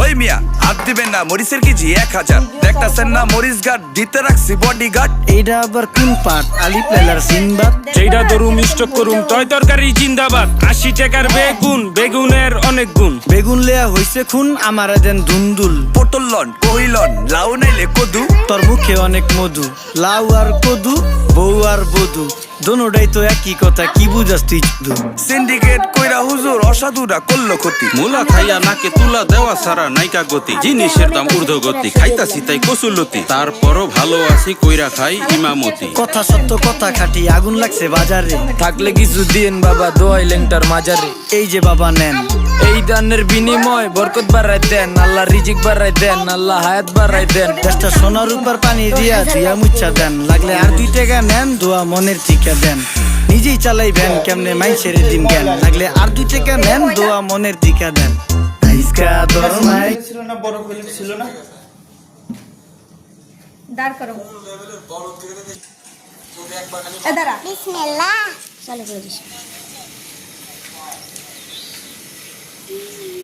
ওই মিয়া হাত দিবেন না, মরিচের কেজি 1000। দেখতাছেন না মরিচ গার্ড দিতে রাখছি বডি গার্ড। এইটা আবার কোন পাট? আলিফ লাইলার সিনবাদ। যেইটা ধরুম স্টক করুম তয় তরকারি জিন্দাবাদ। 80 টাকার বেগুন, বেগুনের অনেক গুণ। বেগুন লেয়া হইছে খুন, আমারে দেন ধুন্দুল। পটল লন, কহিলন, লাউ নাইলে কদু। তোর মুখে অনেক মধু, লাউ আর কদু, বউ আর বধু, দোনোটাই তো একই কথা, কি বুঝাস তুই শুধু? সিন্ডিকেট কইরা হুজুর অসাধুরা করলো ক্ষতি। মুলা খাইয়া নাকে তুলা দেওয়া সারা নাইকা গতি। জিনিসের দাম ঊর্ধ্বগতি, খাইতাছি তাই কসুলতি। তারপরও ভালো আছি কইরা খাই ইমামতি। কথা সত্য কথা খাটি, আগুন লাগছে বাজারে। থাকলে কিছু দিন বাবা, দোয়াই লেংটার মাজারে। এই যে বাবা নেন, এই দানের বিনিময় বরকত বাড়াই দেন, আল্লাহ রিজিক বাড়াই দেন, আল্লাহ হায়াত বাড়াই দেন। দেশটা সোনার উপর পানি দিয়া ধুয়া মুচ্ছা দেন। লাগলে আর 2 টাকা নেন, দোয়া মনের ঠিকা দেন। নিজেই চালাই ভ্যান, কেমনে মাইছেরে দিন জ্ঞান। লাগলে আর 2 টাকা নেন, দোয়া মনের ঠিকা দেন। আইসকা দরমাই ছিল না, বড় প্লেট ছিল না। দাঁড় করো। দাঁড়া। বিসমিল্লাহ চালু করে দিস।